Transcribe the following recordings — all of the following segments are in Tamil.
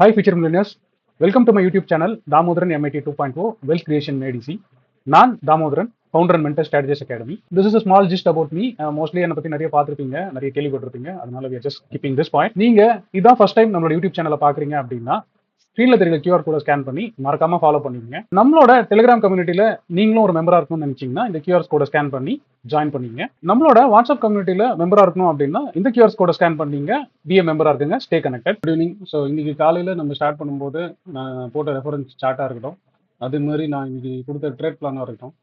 Hi, future millionaires. Welcome to my YouTube channel, Damodaran MIT 2.0 Wealth Creation Made Easy. நான் Damodaran, founder and mentor strategist academy. This is a small gist about me. Mostly என்னை பற்றி நிறைய பார்த்துருப்பீங்க, நிறைய கேள்விப்பட்டிருப்பீங்க. அதனால we are just keeping this point. நீங்க இதான் ஃபர்ஸ்ட் டைம் நம்மளோட யூடியூப் சேனலை பார்க்குறீங்க அப்படின்னா ஸ்க்ரீனில் தெரியல QR கோட ஸ்கேன் பண்ணி மறக்காம ஃபாலோ பண்ணிக்கங்க. நம்மளோட டெலிகிராம் கம்யூனிட்டியில் நீங்களும் ஒரு மெம்பராக இருக்கணும்னு நினச்சிங்கன்னா இந்த QR கோட ஸ்கேன் பண்ணி ஜாயின் பண்ணிங்க. நம்மளோட வாட்ஸ்அப் கம்யூனிட்டியில் மெம்பராக இருக்கணும் அப்படின்னா இந்த QR கோட ஸ்கேன் பண்ணீங்க, பிஏ மெம்பராக இருக்குங்க, stay connected. Good evening. So இன்னைக்கு காலையில் நம்ம ஸ்டார்ட் பண்ணும்போது நான் போட்ட ரெஃபரன்ஸ் சார்ட்டாக இருக்கட்டும், அது மாதிரி நான் இன்னைக்கு கொடுத்த ட்ரேட் பிளானாக இருக்கட்டும்,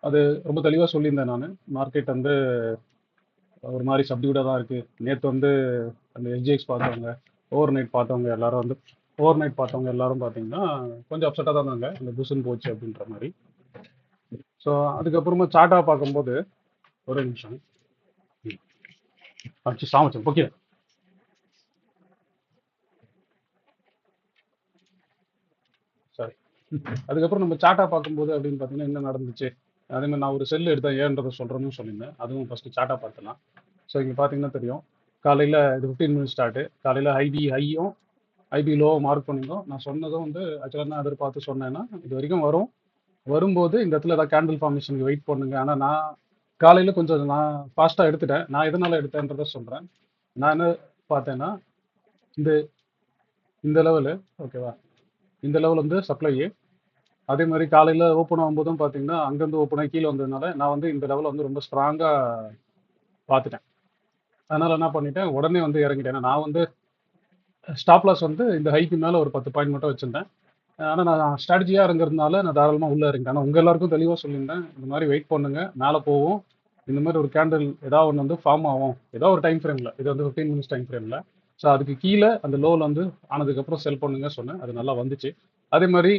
அது ரொம்ப தெளிவாக சொல்லியிருந்தேன். நான் மார்க்கெட் வந்து ஒரு மாதிரி சப்டியூடாக தான் இருக்குது. நேற்று வந்து அந்த எஸ்ஜிஎக்ஸ் பார்த்தவங்க, ஓவர் நைட் பார்த்தவங்க எல்லாரும் பார்த்தீங்கன்னா கொஞ்சம் அப்செட்டாக தான் இருந்தாங்க, இந்த புஷன் போச்சு அப்படின்ற மாதிரி. ஸோ அதுக்கப்புறமா சார்ட்டாக பார்க்கும்போது ஒரு நிமிஷம் சாமச்சம் ஓகே. சாரி. அதுக்கப்புறம் நம்ம சார்ட்டாக பார்க்கும்போது அப்படின்னு பார்த்தீங்கன்னா என்ன நடந்துச்சு, அதே மாதிரி நான் ஒரு செல் எடுத்தேன் ஏன்றதை சொல்கிறேன்னு சொல்லியிருந்தேன். அதுவும் ஃபஸ்ட்டு சார்ட்டாக பார்த்துலாம். ஸோ இங்கே பார்த்தீங்கன்னா தெரியும், காலையில் இது 15 மினிட்ஸ் ஸ்டார்ட்டு. காலையில் ஹையும் ஐபி லோவை மார்க் பண்ணியிருந்தோம். நான் சொன்னதும் வந்து ஆக்சுவலாக நான் எதிர்பார்த்து சொன்னேன்னா இது வரைக்கும் வரும்போது இந்த இடத்துல ஏதாவது கேண்டில் ஃபார்மேஷனுக்கு வெயிட் பண்ணுங்க. ஆனால் நான் காலையில் கொஞ்சம் நான் ஃபாஸ்ட்டாக எடுத்துட்டேன். நான் எதனால் எடுத்தேன்றதை சொல்கிறேன். நான் என்ன பார்த்தேன்னா இந்த இந்த லெவலு ஓகேவா, இந்த லெவல் வந்து சப்ளையே. அதே மாதிரி காலையில் ஓப்பன் ஆகும்போதும் பார்த்தீங்கன்னா அங்கேருந்து ஓப்பன் ஆகி கீழே வந்ததுனால நான் வந்து இந்த லெவலில் வந்து ரொம்ப ஸ்ட்ராங்காக பார்த்துட்டேன். அதனால் என்ன பண்ணிட்டேன், உடனே வந்து இறங்கிட்டேன். ஏன்னா நான் வந்து ஸ்டாப் லாஸ் வந்து இந்த ஹைக்கு மேலே ஒரு 10 பாயிண்ட் மட்டும் வச்சுருந்தேன். ஆனால் நான் ஸ்ட்ராட்டஜியாக இருங்கிறதுனால நான் தாராளமாக உள்ளே இறங்கிட்டேன். ஆனால் உங்கள் எல்லாருக்கும் தெளிவாக சொல்லியிருந்தேன், இந்த மாதிரி வெயிட் பண்ணுங்க, மேலே போவோம், இந்த மாதிரி ஒரு கேண்டில் ஏதாவது ஒன்று வந்து ஃபார்ம் ஆகும், ஏதாவது ஒரு டைம் ஃப்ரேமில், இது வந்து 15 மினிட்ஸ் டைம் ஃப்ரேமில். ஸோ அதுக்கு கீழே அந்த லோவில் வந்து ஆனதுக்கப்புறம் செல் பண்ணுங்க சொன்னேன். அது நல்லா வந்துச்சு. அதே மாதிரி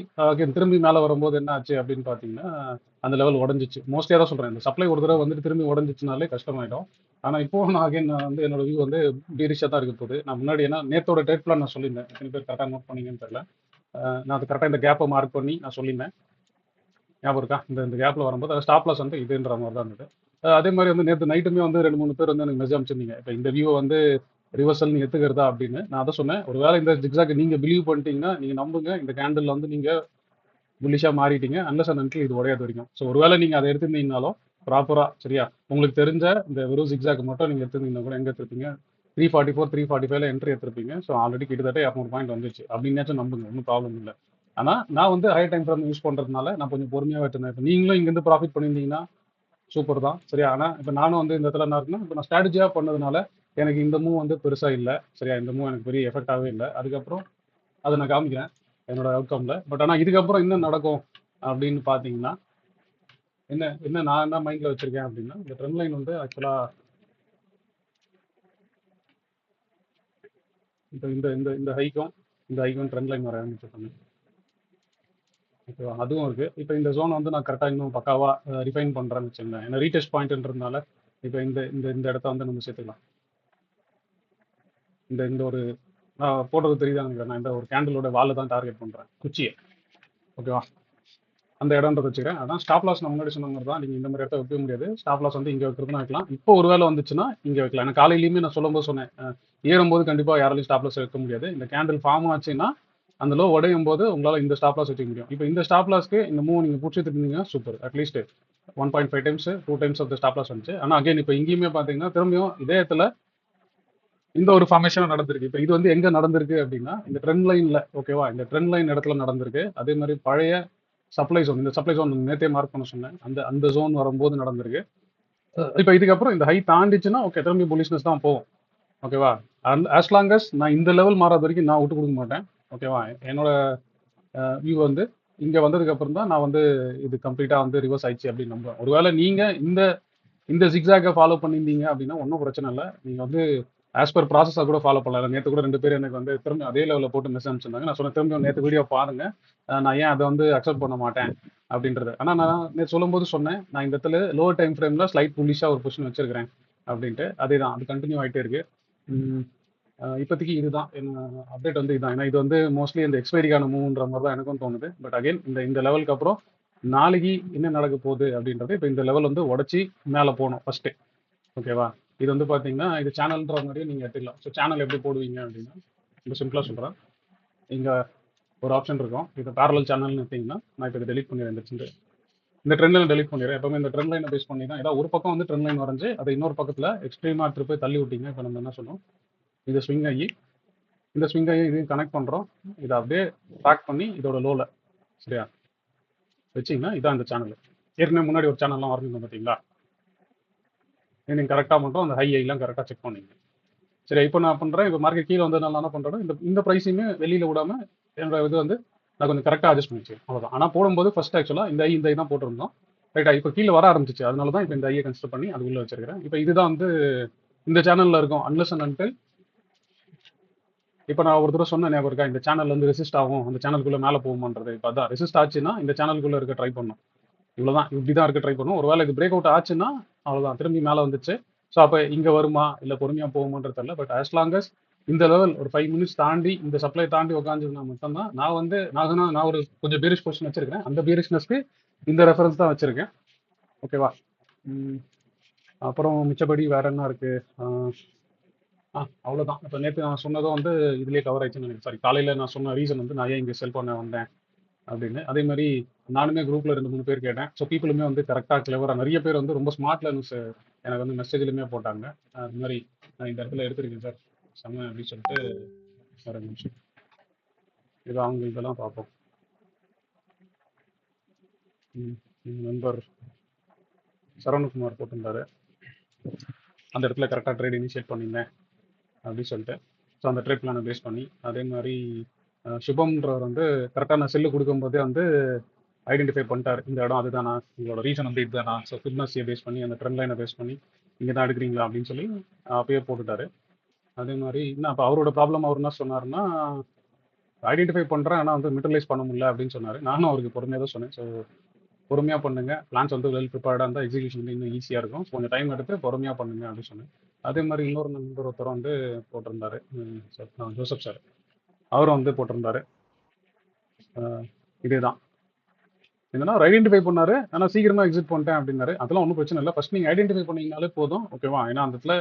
திரும்பி மேலே வரும்போது என்ன ஆச்சு அப்படின்னு பார்த்தீங்கன்னா அந்த லெவல் உடஞ்சிச்சு. மோஸ்ட்லியாக தான் சொல்கிறேன், இந்த சப்ளை ஒரு தடவை வந்துட்டு திரும்பி உடஞ்சிச்சுனாலே நான் இப்போ நான் வந்து என்னோட வியூ வந்து பீரிஷாக தான் இருக்க போகுது. நான் முன்னாடி ஏன்னா நேத்தோட டேட் பிளான் நான் சொல்லியிருந்தேன், எத்தனை பேர் கரெக்டாக நோட் பண்ணீங்கன்னு தெரியல. நான் அது கரெக்டாக இந்த கேப்பை மார்க் பண்ணி நான் சொல்லியிருந்தேன், ஞாபகம் இருக்கா? இந்த கேப்பில் வரும்போது அது ஸ்டாப் லாஸ் வந்து இதுன்ற மாதிரி தான் இருந்தது. அதே மாதிரி வந்து நேற்று நைட்டுமே வந்து 2-3 பேர் வந்து எனக்கு மெசேஜ் அனுப்பிச்சிருந்தீங்க, இப்போ இந்த வியூவை வந்து ரிவர்சல் நீங்கள் எடுத்துக்கிறதா அப்படின்னு. நான் அதை சொன்னேன், ஒருவேளை இந்த ஜிக்ஸாக் நீங்கள் பிலீவ் பண்ணிட்டீங்கன்னா நீங்கள் நம்புங்க, இந்த கேண்டில் வந்து நீங்கள் புல்லிஷாக மாறிட்டீங்க அன்லஸ் அண்ட் அன்டில் இது உடையாது வரைக்கும். ஸோ ஒருவேளை நீங்கள் அதை எடுத்துருந்தீங்கனாலும் ப்ராப்பராக சரியா உங்களுக்கு தெரிஞ்ச இந்த வெறும் ஜிக்ஸாக் மட்டும் நீங்கள் எடுத்துருந்தீங்கன்னா கூட எங்கே எடுத்துருப்பீங்க, 344 345 என்ட்ரி எடுத்திருப்பீங்க. ஸோ ஆல்ரெடி கிட்டத்தட்ட 200 பாயிண்ட் வந்துச்சு அப்படின்னாச்சும் நம்புங்க, ஒன்றும் ப்ராப்ளம் இல்லை. ஆனால் நான் வந்து ஹை டைம் ஃப்ரேம் யூஸ் பண்ணுறதுனால நான் கொஞ்சம் பொறுமையாக வச்சிருந்தேன். இப்போ நீங்களும் இங்கேருந்து ப்ராஃபிட் பண்ணியிருந்தீங்கன்னா சூப்பர் தான் சரியா. ஆனால் இப்போ நானும் வந்து இந்த இடத்துல என்ன இருக்குன்னா, இப்போ நான் ஸ்ட்ராட்டஜியாக பண்ணதுனால எனக்கு இந்த மூவ் வந்து பெருசாக இல்லை சரியா. இந்த மூவ் எனக்கு பெரிய எஃபெக்டாகவே இல்லை. அதுக்கப்புறம் அதை நான் காமிக்கிறேன் என்னோட அவுட்கம்ல. பட் ஆனால் இதுக்கப்புறம் என்ன நடக்கும் அப்படின்னு பார்த்தீங்கன்னா, என்ன என்ன நான் என்ன மைண்டில் வச்சிருக்கேன் அப்படின்னா, இந்த ட்ரெண்ட் லைன் வந்து ஆக்சுவலாக இப்போ இந்த இந்த இந்த ஹைக்கும் ட்ரெண்ட் லைன் வர ஆரம்பிச்சிருக்காங்க ஓகேவா. அதுவும் இருக்கு. இப்போ இந்த ஜோன் வந்து நான் கரெக்டாக இன்னும் பக்காவாக ரிஃபைன் பண்ணுறேன்னு வச்சுருந்தேன். ஏன்னா ரீடெஸ்ட் பாயிண்ட்ன்றதுனால இப்போ இந்த இந்த இந்த இடத்த வந்து நம்ம சேர்த்துக்கலாம். இந்த இந்த ஒரு போடுறது தெரியுதாங்க, நான் இந்த ஒரு கேண்டிலோட வால் தான் டார்கெட் பண்ணுறேன், குச்சியை ஓகேவா. அந்த இடம்ன்றது வச்சுக்கிறேன். அதான் ஸ்டாப் லாஸ் நான் முன்னாடி சொன்ன மாதிரி தான், நீங்கள் இந்த மாதிரி இடத்த வைக்க முடியாது. ஸ்டாப் லாஸ் வந்து இங்கே வைக்கிறதுனா வைக்கலாம். இப்போ ஒரு வேலை வந்துச்சுன்னா இங்கே வைக்கலாம். ஏன்னா காலையிலையுமே நான் சொல்லும்போது சொன்னேன், ஏறும்போது கண்டிப்பாக யாராலையும் ஸ்டாப் லாஸ் வைக்க முடியாது. இந்த கேண்டில் ஃபார்ம் ஆச்சுன்னா அந்த லோ உடையும் போது உங்களால் இந்த ஸ்டாப் லாஸ் வச்சுக்க முடியும். இப்போ இந்த ஸ்டாப் லாஸ்க்கு இந்த மூவ் நீங்கள் பிடிச்சிட்டு இருந்தீங்கன்னா super, at least 1.5 times 2 times of the stop loss வந்துச்சு. ஆனால் அகைன் இப்போ இங்கேயுமே பார்த்தீங்கன்னா திரும்பியும் இதே இடத்துல இந்த ஒரு ஃபார்மேஷன் நடந்திருக்கு. இப்போ இது வந்து எங்கே நடந்திருக்கு அப்படின்னா இந்த ட்ரெண்ட் லைனில் ஓகேவா, இந்த ட்ரெண்ட் லைன் இடத்துல நடந்திருக்கு. அதே மாதிரி பழைய சப்ளை ஜோன், இந்த சப்ளை ஜோன் நேற்றே மார்க் பண்ண சொன்னேன், அந்த ஜோன் வரும்போது நடந்திருக்கு. இப்போ இதுக்கப்புறம் இந்த ஹை தாண்டிச்சுன்னா ஓகே, திரும்பி புலிஷ்னஸ் தான் போகும் ஓகேவா. ஆஸ் லாங் அஸ் நான் இந்த லெவல் மாறாத வரைக்கும் நான் விட்டு கொடுக்க மாட்டேன் ஓகேவா. என்னோட வியூ வந்து இங்கே வந்ததுக்கு அப்புறம் தான் நான் வந்து இது கம்ப்ளீட்டாக வந்து ரிவர்ஸ் ஆயிடுச்சு அப்படின்னு நம்புவேன். ஒருவேளை நீங்கள் இந்த ஜிக்ஸாக்கை ஃபாலோ பண்ணியிருந்தீங்க அப்படின்னா ஒன்றும் பிரச்சனை இல்லை, நீங்கள் வந்து ஆஸ் பர் ப்ராசஸாக கூட ஃபாலோ பண்ணலாம். நேற்று கூட 2 பேர் எனக்கு வந்து திரும்ப அதே லெவலில் போட்டு மெசேஜ் அனுப்பிச்சிருந்தாங்க. நான் சொன்ன திரும்ப நேற்று வீடியோ பாருங்க, நான் ஏன் அதை வந்து அக்செப்ட் பண்ண மாட்டேன் அப்படின்றது. ஆனால் நான் நேற்று சொல்லும்போது சொன்னேன், நான் இந்த இடத்துல லோவர் டைம் ஃப்ரேமில் ஸ்லைட் புல்லிஷாக ஒரு பொசிஷன் வச்சிருக்கிறேன் அப்படின்ட்டு. அதே தான், அது கண்டினியூ ஆகிட்டே இருக்கு. இப்போதைக்கு இதுதான் என்ன அப்டேட் வந்து இதுதான். ஏன்னா இது வந்து மோஸ்ட்லி இந்த எக்ஸ்பைரிக்கான மூவ்ன்ற மாதிரி தான் எனக்கும் தோணுது. பட் அகைன் இந்த லெவலுக்கு அப்புறம் நாளைக்கு என்ன நடக்க போகுது அப்படின்றது, இப்போ இந்த லெவல் வந்து உடச்சி மேலே போகணும் ஃபஸ்ட்டு ஓகேவா. இது வந்து பார்த்தீங்கன்னா இது சேனல்ன்ற மாதிரியே நீங்கள் எடுத்துக்கலாம். ஸோ சேனல் எப்படி போடுவீங்க அப்படின்னா, ரொம்ப சிம்பிளாக சொல்கிறேன். இங்கே ஒரு ஆப்ஷன் இருக்கும், இது பேரலல் சேனல்னு எடுத்தீங்கன்னா, நான் இப்போ இதை டெலிட் பண்ணிடுறேன். இந்த ட்ரெண்ட் லைன் டெலிட் பண்ணிடுறேன். எப்பவுமே இந்த ட்ரெண்ட் லைனை பேஸ் பண்ணி தான் ஏதாவது ஒரு பக்கம் வந்து ட்ரெண்ட் லைன் வரைஞ்சு அதை இன்னொரு பக்கத்தில் எக்ஸ்ட்ரீமாக எடுத்துகிட்டு போய் தள்ளி விட்டீங்க. இப்போ நம்ம என்ன சொன்னோம், இதை ஸ்விங் ஆகி இந்த ஸ்விங் ஆகி இதையும் கனெக்ட் பண்ணுறோம். இதை அப்படியே பேக் பண்ணி இதோட லோவில் சரியா வச்சிங்கன்னா இதான் இந்த சேனல். ஏற்கனவே முன்னாடி ஒரு சேனல்லாம் வரைஞ்சிருந்தோம் பார்த்தீங்களா, நீங்கள் கரெக்டாக பண்ணுறோம். அந்த ஹை ஐலாம் கரெக்டாக செக் பண்ணிங்க. சரி, இப்போ நான் பண்ணுறேன். இப்போ மார்க்கெட் கீழே வந்ததுனால என்ன பண்ணுறேன், இந்த ப்ரைஸையுமே வெளியில் விடாமல் என்னோட இது வந்து நான் கொஞ்சம் கரெக்டாக அட்ஜஸ்ட் பண்ணிச்சு, அவ்வளோதான். ஆனால் போடும்போது ஃபர்ஸ்ட் ஆக்சுவலாக இந்த ஐ தான் போட்டிருந்தோம். ரைட்டா, இப்போ கீழே வர ஆரம்பிச்சிச்சு. அதனால தான் இப்போ இந்த ஐயை கன்சிடர் பண்ணி அது உள்ளே வச்சிருக்கிறேன். இப்போ இதுதான் வந்து இந்த சேனலில் இருக்கும். அன்லெஸ் அண்ட் அன்டில் இப்போ நான் ஒரு தடவை சொன்ன ஞாபகம் இருக்கா, இந்த சேனல் வந்து ரெசிஸ்ட் ஆகும், அந்த சேனலுக்குள்ளே மேலே போகுமான்றது. இப்போ அதான் ரெசிஸ்ட் ஆச்சுன்னா இந்த சேனலுக்குள்ளே இருக்க ட்ரை பண்ணும். இவ்வளோதான், இப்படி தான் இருக்க ட்ரை பண்ணும். ஒருவேளை இது பிரேக் அவுட் ஆச்சுன்னா அவ்வளோதான், திரும்பி மேலே வந்துச்சு. ஸோ அப்போ இங்கே வருமா இல்லை பொறுமையாக போகுமான்றது தெரியல. பட் ஆஸ் லாங் அஸ் இந்த லெவல் ஒரு 5 மினிட்ஸ் தாண்டி இந்த சப்ளை தாண்டி உட்காந்துருந்தா மட்டும்தான் நான் ஒரு கொஞ்சம் பீரிஷ் பொசிஷன் வச்சிருக்கேன். அந்த பீரிஷ்னஸ்க்கு இந்த ரெஃபரன்ஸ் தான் வச்சிருக்கேன். ஓகேவா? அப்புறம் மிச்சபடி வேற என்ன இருக்கு? அவ்வளோதான். இப்போ நேற்று நான் சொன்னதும் வந்து இதுலேயே கவர் ஆயிடுச்சுன்னு நினைக்கிறேன். சாரி, காலையில் நான் சொன்ன ரீசன் வந்து நான் ஏன் இங்கே செல் பண்ண வந்தேன் அப்படின்னு. அதே மாதிரி நானுமே குரூப்பில் 2-3 பேர் கேட்டேன். ஸோ பீப்புளுமே வந்து கரெக்டாக கிளவராக நிறைய பேர் வந்து ரொம்ப ஸ்மார்ட் லேர்னர்ஸ் எனக்கு வந்து மெசேஜ்லையுமே போட்டாங்க. அது மாதிரி நான் இந்த இடத்துல எடுத்துருக்கேன் சார் செம்ம அப்படின்னு சொல்லிட்டு. ஒரு நிமிஷம், இது அவங்க இதெல்லாம் பார்ப்போம். நண்பர் சரவணகுமார் போட்டிருந்தாரு, அந்த இடத்துல கரெக்டாக ட்ரேட் இனிஷியேட் பண்ணியிருந்தேன் அப்படின்னு சொல்லிட்டு. ஸோ அந்த ட்ரேட் பிளானை பேஸ் பண்ணி அதே மாதிரி சுபம்ன்றவர் வந்து கரெக்டாக நான் செல்லு கொடுக்கும்போதே வந்து ஐடென்டிஃபை பண்ணிட்டார், இந்த இடம் அதுதானா, உங்களோட ரீசன் வந்து இதுதானா. ஸோ ஃபிட்னஸையை பேஸ் பண்ணி அந்த ட்ரெண்ட் லைனை பேஸ் பண்ணி இங்கே தான் எடுக்கிறீங்களா அப்படின்னு சொல்லி அப்பயே போட்டுட்டாரு. அதே மாதிரி இன்னும் அப்போ அவரோட ப்ராப்ளம் அவர் என்ன சொன்னார்னா, ஐடென்டிஃபை பண்ணுறேன் ஆனால் வந்து மெட்டலைஸ் பண்ண முடியல அப்படின்னு சொன்னார். நானும் அவருக்கு பொறுமையாக தான் சொன்னேன். ஸோ பொறுமையாக பண்ணுங்க, பிளான்ஸ் வந்து வெல் ப்ரிப்பேர்டாக இருந்தால் எக்ஸிக்யூஷன் வந்து இன்னும் ஈஸியாக இருக்கும். கொஞ்சம் டைம் எடுத்து பொறுமையாக பண்ணுங்க அப்படின்னு சொன்னேன். அதே மாதிரி இன்னொரு நண்பர் ஒருத்தர் வந்து போட்டிருந்தாரு, ஜோசப் சார், அவரும் வந்து போட்டிருந்தாரு இதே தான். என்னன்னா அவர் ஐடென்டிஃபை பண்ணாரு, ஆனால் சீக்கிரமாக எக்ஸிட் பண்ணிட்டேன் அப்படின்னாரு. அதெல்லாம் ஒன்றும் பிரச்சனை இல்லை. ஃபர்ஸ்ட் நீங்கள் ஐடென்டிஃபை பண்ணீங்கனாலே போதும், ஓகேவா? ஏன்னா அந்த இடத்துல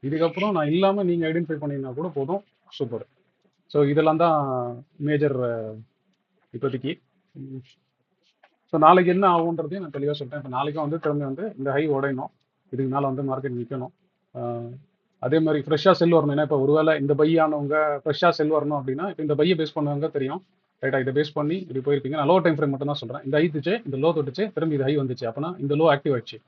இதுக்கப்புறம் நான் இல்லாமல் நீங்கள் ஐடென்டிஃபை பண்ணீங்கன்னா கூட போதும், சூப்பர். ஸோ இதெல்லாம் தான் மேஜர் இப்போதைக்கு. ஸோ நாளைக்கு என்ன ஆகுன்றதையும் நான் தெளிவாக சொல்லிட்டேன். இப்போ நாளைக்கும் வந்து திரும்ப வந்து இந்த ஹை உடையணும், இதுக்கு மேலே வந்து மார்க்கெட் நிற்கணும். அதே மாதிரி ஃப்ரெஷ்ஷாக செல் வரணும். ஏன்னா இப்போ ஒருவேளை இந்த பை ஆனவங்க ஃப்ரெஷ்ஷாக செல் வரணும் அப்படின்னா, இப்போ இந்த பையை பேஸ் பண்ணவங்க தெரியும், ரைட்டா? இதை பேஸ் பண்ணி இப்படி போயிருப்பீங்க. நான் லோ டைம் ஃப்ரேம் மட்டும் தான் சொல்கிறேன். இந்த ஹை துச்சு, இந்த லோ தொட்டுச்சு, திரும்பி இது ஹை வந்துச்சு, அப்போனா இந்த லோ ஆக்டிவ் ஆயிடுச்சு.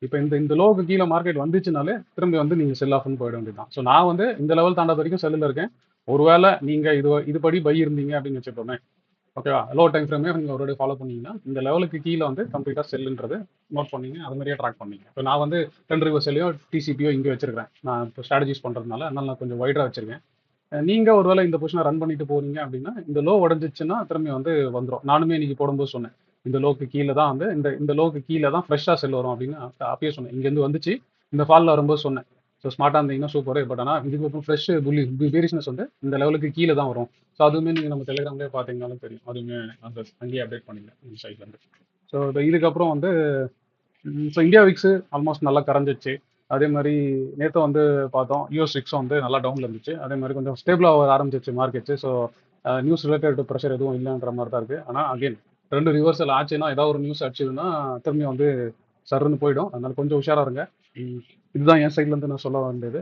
இப்போ இந்த லோவுக்கு கீழே மார்க்கெட் வந்துச்சுனாலே திரும்பி வந்து நீங்கள் செல் ஆஃப்னு போயிட வேண்டியதான். ஸோ நான் வந்து இந்த லெவல் தாண்டாத வரைக்கும் செல்லில் இருக்கேன். ஒருவேளை நீங்கள் இதுபடி பை இருந்தீங்க அப்படின்னு வச்சுக்கோமே, ஓகேவா? லோ டைம் ஃப்ரேமே நீங்கள் ஒரு ஃபாலோ பண்ணீங்கன்னா இந்த லெவலுக்கு கீழே வந்து கம்ப்ளீட்டாக செல்லுன்றது நோட் பண்ணீங்க, அது மாதிரியே ட்ராக் பண்ணீங்க. இப்போ நான் வந்து 10 ரிவர்சலையோ டிசிபியோ இங்கே வச்சிருக்கேன். நான் இப்போ ஸ்ட்ராட்டஜிஸ் பண்ணுறதுனால அதனால நான் கொஞ்சம் வைடாக வச்சிருக்கேன். நீங்கள் ஒருவேளை இந்த பொசிஷனை ரன் பண்ணிட்டு போறீங்க அப்படின்னா இந்த லோ உடஞ்சிச்சுன்னா திரும்பி வந்து வந்துடும். நானுமே இன்னைக்கு போடும்போது சொன்னேன், இந்த லோக்கு கீழே தான் வந்து இந்த லோக்கு கீழே தான் ஃப்ரெஷ்ஷாக செல் வரும் அப்படின்னு அப்பயே சொன்னேன். இங்கேருந்து வந்துச்சு, இந்த ஃபாலில் வரும்போது சொன்னேன். ஸோ ஸ்மார்ட்டாக இருந்தீங்கன்னா சூப்பர். பட் ஆனால் இதுக்கு அப்புறம் ஃப்ரெஷ் பேரிஷ்னஸ் வந்து இந்த லெவலுக்கு கீழே தான் வரும். ஸோ அதுவுமே நீங்கள் நம்ம டெலிகிராம்லேயே பார்த்தீங்கன்னாலும் தெரியும். அதுவுமே அந்த அங்கேயே அப்டேட் பண்ணிங்க இந்த சைட்லேருந்து. ஸோ இதுக்கப்புறம் வந்து ஸோ இந்தியா விக்ஸு ஆல்மோஸ்ட் நல்லா கரைஞ்சிச்சு. அதே மாதிரி நேற்று வந்து பார்த்தோம், யூஎஸ் விக்ஸும் வந்து நல்லா டவுனில் இருந்துச்சு. அதே மாதிரி கொஞ்சம் ஸ்டேபிளாக வர ஆரம்பிச்சிச்சு markets. So news related pressure எதுவும் இல்லைன்ற மாதிரி தான் இருக்குது. ஆனால் அகெயின் 2 ரிவர்சல் ஆச்சுன்னா ஏதாவது ஒரு நியூஸ் அடிச்சதுன்னா திரும்பி வந்து சர்ன்னு போயிடும். அதனால கொஞ்சம் உஷாராக இருங்க. இதுதான் என் சைட்லேருந்து நான் சொல்ல வேண்டியது.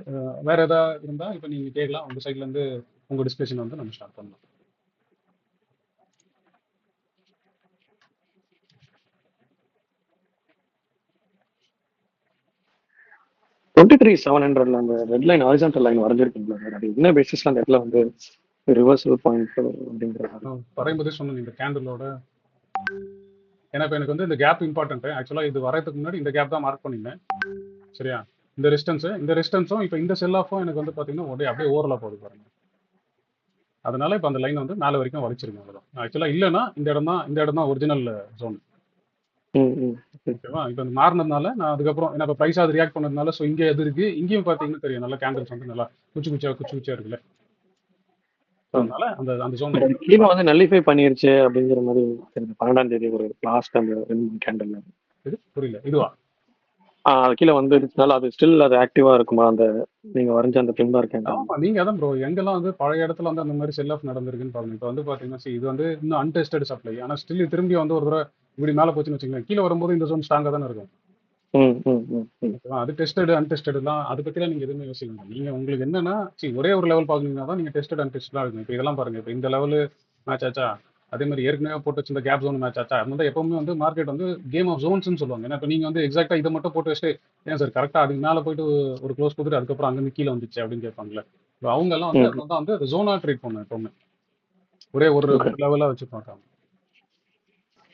வேற ஏதாவது இருந்தால் இப்போ நீங்கள் கேட்கலாம். உங்கள் சைட்லேருந்து உங்கள் டிஸ்கஷன் வந்து நம்ம ஸ்டார்ட் பண்ணலாம். $23,700 அந்த ரெட் லைன் ஹாரிசான்டல் லைன் வரைஞ்சிருக்கீங்களா சார்? அது என்ன பேசிஸ்ல அந்த இடத்துல வந்து ரிவர்சல் பாயிண்ட் அப்படிங்கிறது வரையும்போதே சொன்னேன் இந்த கேண்டிலோட. ஏன்னா இப்போ எனக்கு வந்து இந்த கேப் இம்பார்ட்டன்ட். ஆக்சுவலாக இது வரதுக்கு முன்னாடி இந்த கேப் தான் மார்க் பண்ணியிருந்தேன், சரியா? இந்த ரெசிஸ்டன்ஸும் இப்போ இந்த செல் ஆஃபும் எனக்கு வந்து பார்த்தீங்கன்னா அப்படியே ஓவரலாக போகுது பாருங்க. அதனால இப்போ அந்த லைன் வந்து மேலே வரைக்கும் வளைச்சிருங்க, அவ்வளோதான். ஆக்சுவலாக இல்லைன்னா இந்த இடம் தான் ஒரிஜினல் ஜோன், ஓகேவா? இப்போ மாறினதுனால நான் அதுக்கப்புறம் ஏன்னா இப்போ ப்ரைஸ் அது ரியாக்ட் பண்ணதுனால ஸோ இங்கே எது இருக்கு, இங்கேயும் பார்த்தீங்கன்னா தெரியும் நல்லா கேண்டில்ஸ் வந்து நல்லா குச்சி குச்சியா இருக்குல்ல. அதனால அந்த ஜோன் கீழே வந்து நல்லிஃபை பண்ணிருச்சு அப்படிங்கிற மாதிரி 12ஆம் தேதி ஒரு லாஸ்ட் அந்த கேண்டில். இது புரியல, இதுவா? அது கீழே வந்துருச்சுனால அது ஸ்டில் அது ஆக்டிவா இருக்குமா அந்த நீங்க வரைஞ்ச அந்த ஃபிங்கர் கேண்டல்? ஆமா நீங்க அதான் ப்ரோ எங்கெல்லாம் வந்து பழைய இடத்துல வந்து அந்த மாதிரி செல் ஆஃப் நடந்திருக்குன்னு பாருங்க. இப்போ வந்து பாத்தீங்கன்னா see, இது வந்து இன்னும் அன்டெஸ்டட் சப்ளை. ஆனா ஸ்டில் திரும்பி வந்து ஒரு தடவை இப்படி மேலே போச்சுன்னு வச்சுக்கோங்க, கீழே வரும்போது இந்த ஜோன் ஸ்ட்ராங்கா தானே இருக்கும். ம் ம் ம் ம் ஓகேவா? அது டெஸ்டட் அன்டெஸ்டட்லாம் அதை பத்திலாம் நீங்க எதுவுமே யோசிக்க வேண்டாம். நீங்க உங்களுக்கு என்னன்னா ஒரே ஒரு லெவல் பாக்குறீங்கன்னா தான் நீங்க டெஸ்டட் அன்டெஸ்டடா இருக்கும். இப்போ இதெல்லாம் பாருங்க, இப்போ இந்த லெவல் மேட்ச் ஆச்சா, அதே மாதிரி ஏற்கனவே போட்டு வச்சிருந்த கேப் ஜோன் மேட்ச் ஆச்சா, அது வந்து எப்பவுமே வந்து மார்க்கெட் வந்து கேம் ஆஃப் ஜோன்ஸ்னு சொல்லுவாங்க. ஏன்னா இப்போ நீங்க வந்து எக்ஸாக்டா இதை மட்டும் போட்டு வச்சுட்டு ஏன் சார் கரெக்டா அதுக்கு மேலே போயிட்டு ஒரு க்ளோஸ் கொடுத்துட்டு அதுக்கப்புறம் அங்கிருந்து கீழே வந்துச்சு அப்படின்னு கேட்பாங்களே. இப்போ அவங்க எல்லாம் வந்து ம். அதனால தான் வந்து அது ஜோனா ட்ரீட் பண்ணும் எப்பவுமே. ஒரே ஒரு ஓகே. லெவலா வச்சு பார்க்காம.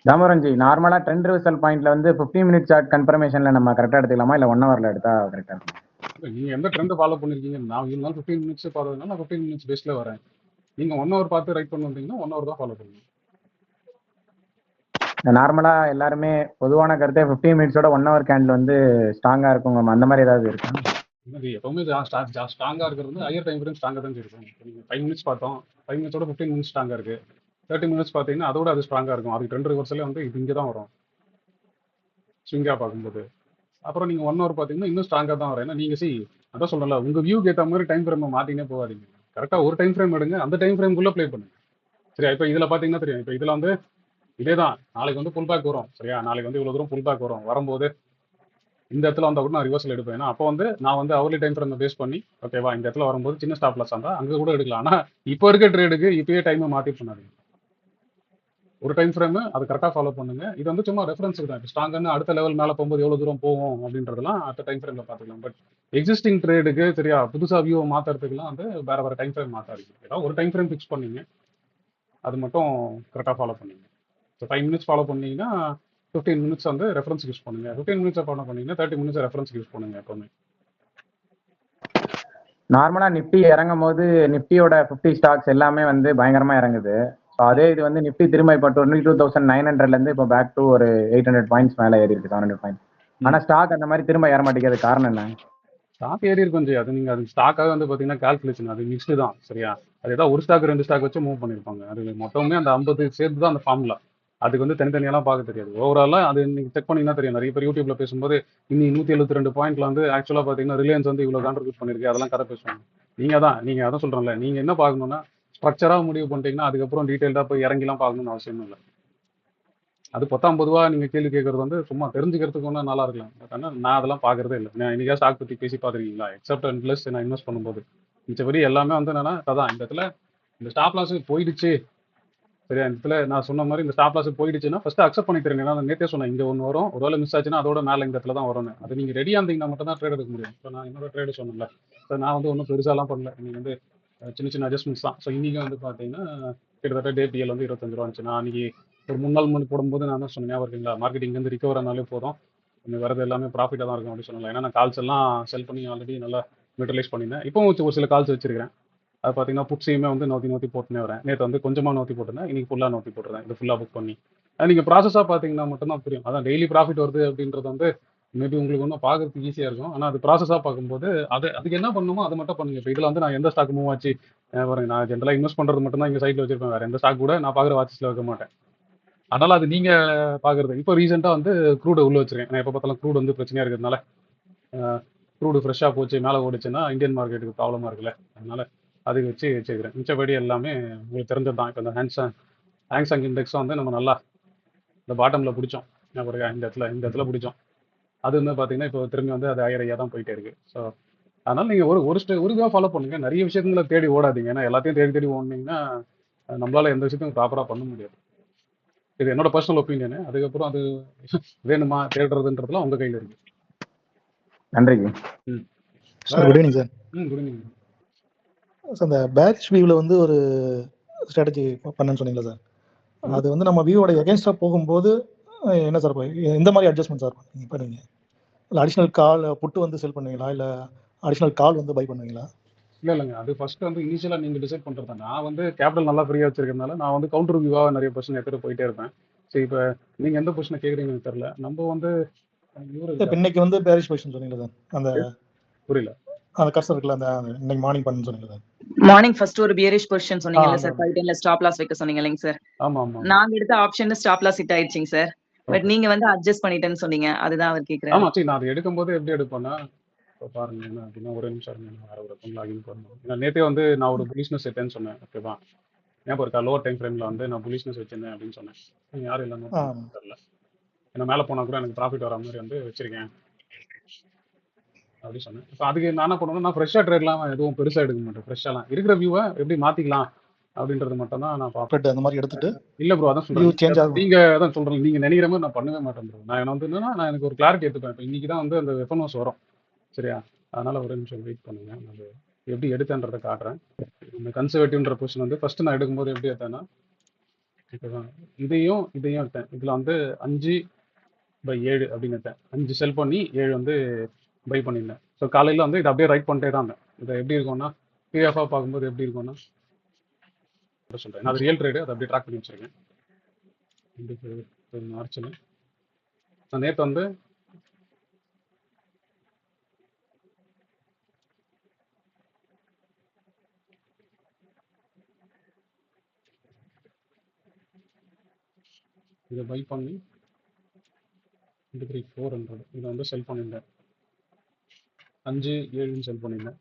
தாமரஞ்சி நார்மலா ட்ரெண்ட் ரிவர்சல் பாயிண்ட்ல வந்து 15 மினிட் சார்ட் கன்ஃபர்மேஷன்ல நம்ம கரெக்டா எடுத்துக்கலாமா இல்ல 1 ஹவர்ல எடுத்தா கரெக்டா இருக்கும்? இல்ல, நீங்க எந்த ட்ரெண்ட் ஃபாலோ பண்ணிருக்கீங்க? நான் இருந்தாலும் 15 மினிட்ஸ் பார்த்ததுனால நான் 15 மினிட்ஸ் பேஸ்ல வரேன். நீங்க 1 ஹவர் பார்த்து ரைட் பண்ண வந்தீங்கன்னா 1 ஹவர் தான் ஃபாலோ பண்ணுங்க. நார்மலா எல்லாருமே பொதுவான கருத்தே 15 மினிட்ஸோட 1 ஹவர் கேண்டில் வந்து ஸ்ட்ராங்கா இருக்கும், அந்த மாதிரி ஏதாவது இருக்கா? இது எப்பவுமே ஸ்ட்ராங்கா இருக்கிறது வந்து ஹையர் டைம் ஃப்ரேம் ஸ்ட்ராங்கா தான் இருக்கும். இப்போ நீங்க 5 மினிட்ஸ் பார்த்தோம், 5 மினிட்ஸோட 15 மினிட்ஸ் ஸ்ட்ராங்கா இருக்கு. 30 மினிட்ஸ் பார்த்தீங்கன்னா அதோட அது ஸ்ட்ராங்கா இருக்கும். அதுக்கு ட்ரெண்ட் ரிவர்சலே வந்து இது இங்கே தான் வரும் ஸ்விங்கா பார்க்கும்போது. அப்புறம் நீங்க 1 ஹவர் பார்த்தீங்கன்னா இன்னும் ஸ்ட்ராங்கா தான் வரும். ஏன்னா நீங்க அதான் சொல்றேன்ல, உங்க வியூக்கு ஏற்ற மாதிரி டைம் ஃப்ரேம் மாத்தினே போகாதீங்க. கரெக்டா ஒரு டைம் ஃப்ரேம் எடுங்க, அந்த டைம் ஃப்ரேம்குள்ள ப்ளே பண்ணுங்க. சரியா? இப்போ இதுல பாத்தீங்கன்னா தெரியும். இப்போ இதுல வந்து இதேதான் நாளைக்கு வந்து புல் பேக் வரும். சரியா? நாளைக்கு வந்து இவ்வளவு தூரம் புல் பேக் வரும். வரும்போது இந்த இடத்துல வந்தா கூட நான் ரிவர்சல் எடுப்பேன். ஏன்னா அப்போ வந்து நான் வந்து அவர்லி டைம் ஃப்ரேம் பேஸ் பண்ணி ஓகேவா, இந்த இடத்துல வரும்போது சின்ன ஸ்டாப் லாஸ் இருந்தா அங்க கூட எடுக்கலாம். ஆனா இப்போ இருக்க ட்ரேடுக்கு இப்பயே டைமை மாத்தி பண்ணாதீங்க. ஒரு டைம் ஃப்ரேம் அது கரெக்டாக ஃபாலோ பண்ணுங்க. இது வந்து சும்மா ரெஃபரன்ஸுக்கு தான். இப்போ ஸ்ட்ராங்கான அடுத்த லெவல் மேலே போகும்போது எவ்வளோ தூரம் போகும் அப்படின்றதெல்லாம் அடுத்த டைம் ஃப்ரேமில் பார்த்துக்கலாம். பட் எக்ஸிஸ்டிங் ட்ரேடுக்கு சரியா புதுசாக வியூவை மாற்றுறதுக்குலாம் வந்து வேற வேற டைம் ஃப்ரேம் மாற்றாதீங்க. ஏதாவது ஒரு டைம் ஃப்ரேம் ஃபிக்ஸ் பண்ணீங்க, அது மட்டும் கரெக்டாக ஃபாலோ பண்ணீங்க. ஸோ 5 மினிட்ஸ் ஃபாலோ பண்ணீங்கன்னா 15 மினிட்ஸ் வந்து ரெஃபரன்ஸ் யூஸ் பண்ணுங்க. 15 மினிட்ஸ் ஃபாலோ பண்ணீங்கன்னா 30 மினிட்ஸ் ரெஃபரன்ஸ் யூஸ் பண்ணுங்க எப்பவுமே. நார்மலா நிப்டி இறங்கும் போது நிப்டியோட 50 ஸ்டாக்ஸ் எல்லாமே வந்து பயங்கரமா இறங்குது. ஸோ அதே இது வந்து நிப்டி திரும்ப இப்போ 22,900ல இருந்து இப்போ பேக் டு ஒரு 800 பாயிண்ட்ஸ் மேலே ஏறி இருக்கு, 700 பாயிண்ட்ஸ். ஆனா ஸ்டாக் அந்த மாதிரி திரும்ப ஏற மாட்டேங்குது, காரணம் என்ன? ஸ்டாக் ஏறி இருக்கும் ஜி. அது நீங்க அது ஸ்டாக்காக வந்து பார்த்தீங்கன்னா கால்குலேஷன் அது மிக்ஸ்டு தான். சரியா? அது ஏதாவது ஒரு ஸ்டாக் 2 ஸ்டாக் வச்சு மூவ் பண்ணியிருப்பாங்க. அது மொத்தமே அந்த 50 சேர்த்து தான் அந்த ஃபார்முலா. அதுக்கு வந்து தனித்தனியெல்லாம் பார்க்க தெரியாது. ஓவராலாக அது நீங்கள் செக் பண்ணிங்கன்னா தெரியும். நிறைய பேர் யூடியூப்ல பேசும்போது இன்னி 172 பாயிண்ட்ல வந்து ஆக்சுவலாக பார்த்தீங்கன்னா ரிலையன்ஸ் வந்து இவ்வளோ கான்ட்ரிபியூட் பண்ணிருக்கு, அதெல்லாம் கதை பேசுவாங்க. நீங்கள் அதான் சொல்கிறேன்ல, நீங்கள் என்ன பார்க்கணும்னா ஸ்ட்ரக்சராக முடிவு பண்ணிட்டீங்கன்னா அதுக்கப்புறம் டீட்டெயில்டாக போய் இறங்கிலாம் பார்க்கணும்னு அவசியம் இல்லை. அது 19 நீங்கள் கேள்வி கேட்கறது வந்து சும்மா தெரிஞ்சுக்கிறதுக்கு ஒன்றும் நல்லா இருக்கலாம். பட் ஆனால் நான் அதெல்லாம் பார்க்கறதே இல்லை. நான் இன்னைக்கா ஸ்டாக் பற்றி பேசி பார்த்துருக்கீங்களா? எக்ஸப்ட் அண்ட் பிளஸ் நான் இன்வெஸ்ட் பண்ணும்போது மிச்சபடி எல்லாமே வந்து என்னன்னா அதான் இந்த இடத்துல இந்த ஸ்டாப் லாஸ் போயிடுச்சு. சரியா? இந்த இடத்துல நான் சொன்ன மாதிரி இந்த ஸ்டாப் லாஸ் போயிடுச்சுன்னா ஃபர்ஸ்ட் அக்செப்ட் பண்ணிக்கிறேங்க. நான் நேற்றே சொன்னேன், இங்கே ஒன்று வரும், ஒருவேளை மிஸ் ஆச்சுன்னா அதோட மேலே இந்த இடத்துல தான் வரும்னு. அது நீங்கள் ரெடியாக இருந்தீங்கன்னா மட்டும் தான் ட்ரேட் எடுக்க முடியும். இப்போ நான் என்னோட ட்ரேடு சொன்னேன்ல, ஸோ நான் வந்து ஒன்றும் பெருசாலாம் பண்ணல. நீங்கள் வந்து சின்ன சின்ன அட்ஜஸ்ட்மெண்ட்ஸ் தான். ஸோ இன்றைக்கி வந்து பார்த்தீங்கன்னா கிட்டத்தட்ட டே பிஎல் வந்து 25 ரூபா இருந்துச்சு. நான் அன்றைக்கி ஒரு 3 நாள் முன்னாடி போடும்போது நான் தான் சொன்னேன், ஞாபகம் இருக்குங்களா? மார்க்கெட்டிங்லேருந்து ரிகவர் ஆனாலே போதும், கொஞ்சம் வரது எல்லாமே ப்ராஃபிட்டாக தான் இருக்கும் அப்படின்னு சொன்னேன். ஏன்னா நான் கால்ஸ் எல்லாம் செல் பண்ணி ஆல்ரெடி நல்லா மெட்டலைஸ் பண்ணியிருந்தேன். இப்போவும் ஒரு சில கால்ஸ் வச்சிருக்கிறேன். அது பார்த்தீங்கன்னா புட்ஸையுமே வந்து நோத்தி போட்டுனே வரேன். நேற்று வந்து கொஞ்சமாக நோத்தி போட்டிருந்தேன், இன்னைக்கு ஃபுல்லாக நோத்தி போட்டுருந்தேன். இது ஃபுல்லாக புக் பண்ணி நீங்கள் ப்ராசஸாக பார்த்தீங்கன்னா மட்டும்தான் புரியும். அதான் டெய்லி ப்ராஃபிட் வருது அப்படின்றது வந்து மேபி உங்களுக்கு ஒன்றும் பார்க்கறதுக்கு ஈஸியாக இருக்கும். ஆனால் அது ப்ராசஸாக பார்க்கும்போது அதுக்கு என்ன பண்ணணுமோ அதை மட்டும் பண்ணுங்க. இப்போ இதில் வந்து நான் எந்த ஸ்டாக் மூவ் ஆச்சு பாருங்க, நான் ஜென்ரலாக இன்வெஸ்ட் பண்ணுறது மட்டும் தான் இங்கே சைட்டில் வச்சிருப்பேன். வேறு எந்த ஸ்டாக் கூட நான் பார்க்குற வாட்சஸில் வைக்க மாட்டேன். அதனால அது நீங்கள் பார்க்குறது. இப்போ ரீசெண்டாக வந்து க்ரூடை உள்ள வச்சிருக்கேன். நான் எப்போ பார்த்தாலும் க்ரூட் வந்து பிரச்சனையாக இருக்கிறதுனால க்ரூடு ஃப்ரெஷ்ஷாக போச்சு மேலே ஓடிச்சுன்னா இந்தியன் மார்க்கெட்டுக்கு ப்ராப்ளமாக இருக்குல்ல, அதனால அதுக்கு வச்சுக்கிறேன். மிச்சபடி எல்லாமே உங்களுக்கு தெரிஞ்சது தான். இப்போ இந்த ஹேங்ஸாங் இண்டெக்ஸும் வந்து நம்ம நல்லா இந்த பாட்டமில் பிடிச்சோம். இந்த இடத்துல பிடிச்சோம். அது வந்து பார்த்தீங்கன்னா இப்போ திரும்பி வந்து அது ஐயா தான் போயிட்டே இருக்கு. ஸோ அதனால நீங்கள் ஒரு இதாக ஃபாலோ பண்ணுங்க. நிறைய விஷயங்களை தேடி ஓடாதீங்க. ஏன்னா எல்லாத்தையும் தேடி ஓடினீங்கன்னா நம்மளால எந்த விஷயத்தையும் ப்ராப்பராக பண்ண முடியாது. இது என்னோட பர்சனல் ஒப்பீனியனு. அதுக்கப்புறம் அது வேணுமா தேடுறதுன்றதுலாம் உங்கள் கையில் இருக்கு. நன்றிங்க. Sir good evening sir. Good evening. Sir இந்த பேரிஷ் வியூவில் வந்து ஒரு ஸ்ட்ராட்டஜி பண்ணேன்னு சொன்னீங்களா சார்? அது வந்து நம்ம வியூவோட எகென்ஸ்டாக போகும்போது என்ன சார் எந்த மாதிரி அட்ஜஸ்ட்மெண்ட் சார் பண்ணுவீங்க? பண்ணுவீங்க இல்லை அடிஷ்னல் கால் புட்டு வந்து செல் பண்ணுவீங்களா, இல்லை அடிஷ்னல் கால் வந்து பை பண்ணுவீங்களா? இல்லைங்க, அது ஃபர்ஸ்ட் வந்து இனிஷியலாக நீங்கள் டிசைட் பண்ணுறது தான். நான் வந்து கேபிட்டல் நல்லா ஃப்ரீயாக வச்சிருக்கனால நான் வந்து கவுண்டர் வியூவாக நிறைய பொசிஷன் எடுத்துகிட்டு போயிட்டே இருப்பேன். சரி, இப்போ நீங்கள் எந்த பொசிஷனை கேட்குறீங்கன்னு தெரியல. நம்ம வந்து இன்னைக்கு வந்து பேரிஷ் பொசிஷன் சொன்னீங்களா சார்? அந்த புரியல, அந்த கர்சர் இருக்குல்ல, அந்த இன்னைக்கு மார்னிங் பண்ணு சொன்னீங்களா சார்? மார்னிங் ஃபர்ஸ்ட் ஒரு பியரிஷ் பொசிஷன் சொன்னீங்கல்ல சார், 510ல ஸ்டாப் லாஸ் வைக்க சொன்னீங்க இல்லைங்க சார்? ஆமா ஆமா. நாங்க எடுத்த ஆப்ஷன்ல ஸ்டாப் லாஸ் ஹிட் ஆயிடுச்சுங்க சார். பட் நீங்க வந்து அட்ஜஸ்ட் பண்ணிட்டேன்னு சொன்னீங்க. அதுதான் அவர் கேக்குறாரு. ஆமா சரி நான் அதை எடுக்கும்போது எப்படி எடுப்பேன்னா இப்போ பாருங்க என்ன அப்படின்னா ஒரு நிமிஷம் இருங்க, நான் வேற ஒரு அக்கௌண்ட் லாகின் பண்ணணும். ஏன்னா நேற்றே வந்து நான் ஒரு புலிஷ்னஸ் எடுத்தேன்னு சொன்னேன். ஓகேவா ஞாபகம் இருக்கா லோவர் டைம் ஃப்ரேமில் வந்து நான் புலிஷ்னஸ் வச்சிருந்தேன் அப்படின்னு சொன்னேன். நீங்க யாரும் இல்லை நோட் தெரியல. ஏன்னா மேலே போனால் கூட எனக்கு ப்ராஃபிட் வர மாதிரி வந்து வச்சிருக்கேன் அப்படின்னு சொன்னேன். இப்போ அதுக்கு நான் என்ன பண்ணுவேன்னா நான் ஃப்ரெஷ்ஷாக ட்ரேட்லாம் எதுவும் பெருசாக எடுக்க மாட்டேன். ஃப்ரெஷ்ஷாலாம் இருக்கிற வியூவை எப்படி மாற்றிக்கலாம் அப்படின்றது மட்டும் தான் நான் பார்ப்பேன். அந்த மாதிரி எடுத்துட்டு இல்ல ப்ரோ அதான் வியூ சேஞ்ச் சொல்றேன். ஆகும். நீங்க அதான் சொல்றேன் நீங்க நினைக்கிற மாதிரி நான் பண்ணவே மாட்டேன் ப்ரோ. நான் வந்து என்னன்னா நான் எனக்கு ஒரு கிளாரிட்டி எடுத்துப்பேன். இப்போ இன்னைக்கு தான் வந்து அந்த வெப்பனோஸ் வரும் சரியா, அதனால ஒரு நிமிஷம் வெயிட் பண்ணுங்க. நான் அது எப்படி எடுத்தேன்றதை காட்டுறேன். இந்த கன்சர்வேட்டிவ்ன்ற பொசிஷன் வந்து ஃபர்ஸ்ட் நான் எடுக்கும்போது எப்படி எடுத்தேன்னா இப்போதான் இதையும் எடுத்தேன். இதுல வந்து 5/7 அப்படின்னு எடுத்தேன். 5 செல் பண்ணி 7 வந்து பை பண்ணியிருந்தேன். ஸோ காலையில வந்து இதை அப்படியே ரைட் பண்ணிட்டே தான் இருந்தேன். இதை எப்படி இருக்கும்னா பிஎஃப்ஆ பார்க்கும்போது எப்படி இருக்கும்னா சொல்றேன். அது ரியல் ட்ரேடு அதை அப்படியே ட்ராக் பண்ணி வச்சிருக்கேன். மார்ச்ல நான் நேற்று வந்து இதை பை பண்ணி 400 இதை வந்து செல் பண்ணியிருந்தேன். 5/7 செல் பண்ணியிருந்தேன்.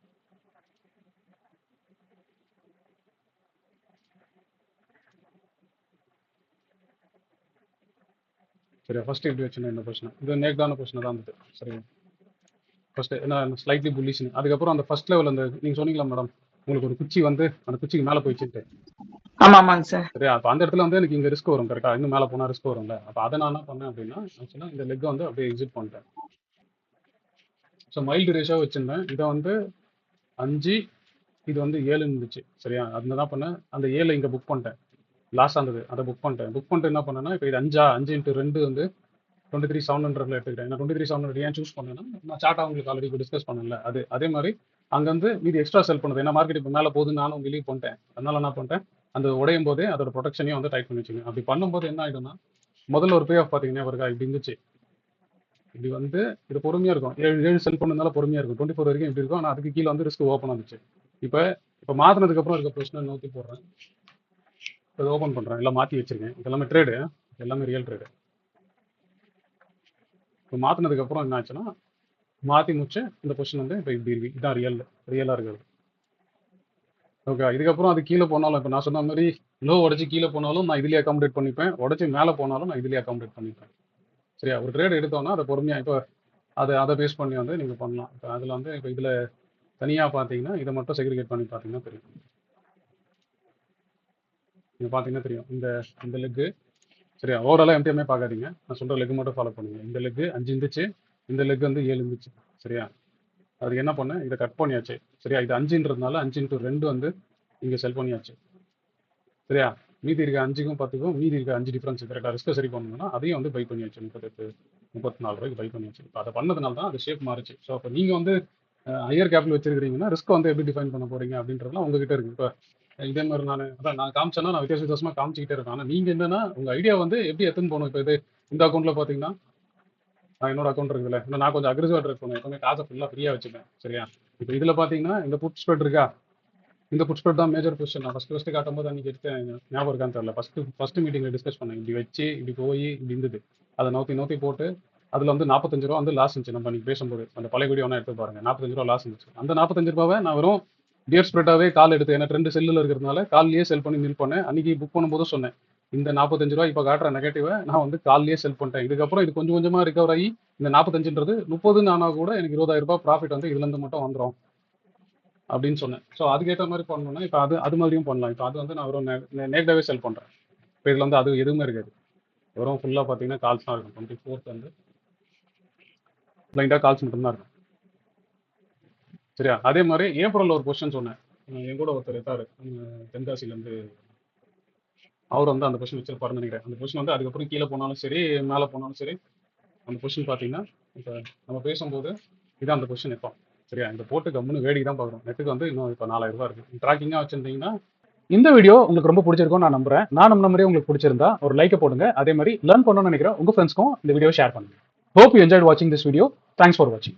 சரியா ஃபர்ஸ்ட் எப்படி வச்சுன்னா இந்த பொசிஷன் இது நேக்டான பொசிஷன் தான் இருந்தது. சரியா ஃபர்ஸ்ட் என்ன ஸ்லைட்லி புல்லிஷன். அதுக்கப்புறம் அந்த ஃபர்ஸ்ட் லெவல் அந்த நீங்க சொன்னீங்களா மேடம் உங்களுக்கு ஒரு குச்சி வந்து அந்த குச்சிக்கு மேலே போயிடுச்சுட்டு ஆமா ஆமாங்க சார். சரியா அப்போ அந்த இடத்துல வந்து எனக்கு இங்கே ரிஸ்க் வரும் கரெக்டா, இன்னும் மேலே போனால் ரிஸ்க் வரும்ல. அப்போ அதை நான் என்ன பண்ணேன் அப்படின்னா ஆக்சுவலாக இந்த லெக்கை வந்து அப்படியே எக்ஸிட் பண்ணிட்டேன். ஸோ மைல்டு ரேஷியோ வச்சிருந்தேன். இதை வந்து 5 இது வந்து 7 இருந்துச்சு சரியா. அது என்ன பண்ணேன் அந்த 7 இங்கே புக் பண்ணிட்டேன். லாஸ் ஆனது அதை புக் பண்ணிட்டு என்ன பண்ணேன்னா இப்போ இது 5/2 வந்து 23,700 எடுத்துக்கிட்டேன். நான் 23,700 ஏன் சூஸ் பண்ணேன்னா நான் சார்ட்டா உங்களுக்கு ஆல்ரெடி டிஸ்கஸ் பண்ணல. அதே மாதிரி அங்கே வந்து மீதி எக்ஸ்ட்ரா செல் பண்ணுது. ஏன்னா மார்க்கெட் இப்போ மேலே போகுது நானும் பிலீவ் பண்ணிட்டேன். அதனால என்ன பண்ணிட்டேன் அந்த உடையும் போதே அதோட ப்ரொடெக்ஷனையும் வந்து டைட் பண்ணி வச்சுங்க. அப்படி பண்ணும்போது என்ன ஆகிடும்னா முதல்ல ஒரு பே ஆஃப் பார்த்தீங்கன்னா இருக்கா இப்படி இருந்துச்சு. இப்படி வந்து இது பொறுமையாக இருக்கும். 7 செல் பண்ணதுனால பொறுமையாக இருக்கும். 24 வரைக்கும் இப்படி இருக்கும். ஆனால் அதுக்கு கீழே வந்து ரிஸ்க் ஓப்பன் ஆச்சு. இப்போ மாற்றினதுக்கப்புறம் இருக்க பிரச்சனை நோக்கி போடுறேன். இப்போ ஓப்பன் பண்ணுறேன் எல்லாம் மாற்றி வச்சிருக்கேன். இதெல்லாமே ட்ரேடு எல்லாமே ரியல் ட்ரேடு. இப்போ மாற்றினதுக்கப்புறம் என்ன ஆச்சுன்னா மாற்றி முடிச்சு இந்த பொசிஷன் வந்து இப்போ இப்படி இருக்கு. இதுதான் ரியலாக இருக்குது. ஓகே இதுக்கப்புறம் அது கீழே போனாலும் இப்போ நான் சொன்ன மாதிரி லோ உடச்சி கீழே போனாலும் நான் இதுலேயே அக்காமடேட் பண்ணிப்பேன். உடச்சி மேலே போனாலும் நான் இதுலேயே அக்காமடேட் பண்ணிப்பேன். சரியா ஒரு ட்ரேட் எடுத்தோம்னா அதை பொறுமையாக இப்போ அதை பேஸ் பண்ணி வந்து நீங்கள் பண்ணலாம். இப்போ அதில் வந்து இப்போ இதில் தனியாக பார்த்தீங்கன்னா இதை மட்டும் செக்ரிகேட் பண்ணி பார்த்தீங்கன்னா தெரியும். நீங்கள் பார்த்தீங்கன்னா தெரியும் இந்த லெக்கு சரியா ஓவராலாக எம்டிஎம்ஏ பார்க்காதீங்க. நான் சொல்கிற லெக் மட்டும் ஃபாலோ பண்ணுங்க. இந்த லெக்கு 5 இருந்துச்சு, இந்த லெக் வந்து 7 இருந்துச்சு சரியா. அதுக்கு என்ன பண்ணேன் இதை கட் பண்ணியாச்சு சரியா. இது 5ன்றதுனால 5/2 வந்து இங்கே செல் பண்ணியாச்சு சரியா. மீதி இருக்க 5க்கும் 10க்கும் மீதி இருக்க 5 டிஃபரன்ஸ் கரெக்டாக ரிஸ்க்கை சரி பண்ணணும்னா அதையும் வந்து பை பண்ணியாச்சு. 34 ரூபாய்க்கு பை பண்ணியாச்சு. இப்போ அதை பண்ணதுனால தான் அது ஷேப் மாறிச்சு. ஸோ அப்போ நீங்கள் வந்து ஹையர் கேபிட்டல் வச்சிருக்கீங்கன்னா ரிஸ்க் வந்து எப்படி டிஃபைன் பண்ண போறீங்க அப்படின்றதுலாம் உங்ககிட்ட இருக்கு. இப்போ இதே மாதிரி நான் காமிச்சேன்னா நான் வித்தியாசமாக காமிச்சிக்கிட்டே இருக்கேன். ஆனால் நீங்கள் என்னன்னா உங்கள் ஐடியா வந்து எப்படி எடுத்துன்னு போகணும். இப்போ இது இந்த அக்கௌண்ட்டில் பார்த்தீங்கன்னா என்னோட அக்கௌண்ட் இருக்குல்ல இன்னும் நான் கொஞ்சம் அக்ரெசிவாக ட்ரேட் பண்ணுவேன். எப்பவுமே காசை ஃபுல்லாக ஃப்ரீயாக வச்சுப்பேன் சரியா. இப்போ இதில் பார்த்தீங்கன்னா இந்த புட் ஸ்ப்ரெட் இருக்கா, இந்த புட் ஸ்ப்ரெட் தான் மேஜர் பொசிஷன். நான் ஃபஸ்ட்டு காட்டும்போது அன்றைக்கி எடுத்தேன் ஞாபகம் இருக்கான்னு தெரியல. ஃபஸ்ட்டு மீட்டிங்கில் டிஸ்கஸ் பண்ணேன். இப்படி வச்சு இப்படி போய் இப்படி இருந்தது அதை நோக்கி போட்டு அதில் வந்து 45 ரூபா வந்து லாஸ் இருந்துச்சு. நம்ம இன்னைக்கு பேசும்போது அந்த பழைய வீடியோ ஒன்றா எடுத்து பாருங்க. 45 ரூபா லாஸ் இருந்துச்சு. அந்த 45 ரூபாவை நான் வெறும் டியர் ஸ்ப்ரெட்டாகவே கால் எடுத்து ஏன்னா 2 செல்லில் இருக்கிறதுனால கால்லேயே செல் பண்ணி நில் பண்ணேன். அன்றைக்கி புக் பண்ணும்போது சொன்னேன் இந்த 45 ரூபா இப்போ காட்டுற நெகட்டிவை நான் வந்து கால்லேயே செல் பண்ணிட்டேன். இதுக்கப்புறம் இது கொஞ்சம் கொஞ்சமாக ரிகவர் ஆகி இந்த 45ன்றது 30 ஆனால் கூட எனக்கு 20,000 ரூபாய் ப்ராஃபிட் வந்து இதுலேருந்து மட்டும் வந்துடும் அப்படின்னு சொன்னேன். ஸோ அதுக்கேற்ற மாதிரி பண்ணணும்னா இப்போ அது மாதிரியும் பண்ணலாம். இப்போ அது வந்து நான் வெறும் நேக்டாகவே செல் பண்ணுறேன். இப்போ இதில் வந்து அது எதுவுமே இருக்காது. வெறும் ஃபுல்லாக பார்த்தீங்கன்னா கால்ஸ் தான் இருக்கும். 24th வந்து பிளைண்டாக கால்ஸ் மட்டும்தான் இருக்கும் சரியா. அதே மாதிரி ஏப்ரலில் ஒரு பொசிஷன் சொன்னேன். என் கூட ஒருத்தர் இருக்காரு தென்காசிலேருந்து. அவர் வந்து அந்த பொசிஷன் வச்சிருப்பாருன்னு நினைக்கிறேன். அந்த பொசிஷன் வந்து அதுக்கப்புறம் கீழே போனாலும் சரி மேலே போனாலும் சரி அந்த பொசிஷன் பார்த்தீங்கன்னா இப்போ நம்ம பேசும்போது இதான் அந்த பொசிஷன் இப்போ சரியா. இந்த போட்டு கம்முன்னு வேடிக்கை தான் பார்க்குறோம். நெட்டுக்கு வந்து இன்னும் இப்போ 4,000 ரூபா இருக்குது. ட்ராக்கிங்காக வச்சுருந்தீங்கன்னா இந்த வீடியோ உங்களுக்கு ரொம்ப பிடிச்சிருக்கும் நான் நம்புறேன். நான் நம்ம மாதிரியே உங்களுக்கு பிடிச்சிருந்தா ஒரு லைக்கை போடுங்க. அதே மாதிரி லேர்ன் பண்ணணும்னு நினைக்கிறேன் உங்கள் ஃப்ரெண்ட்ஸ்க்கும் இந்த வீடியோ ஷேர் பண்ணுங்க. Hope you enjoyed watching this video. Thanks for watching.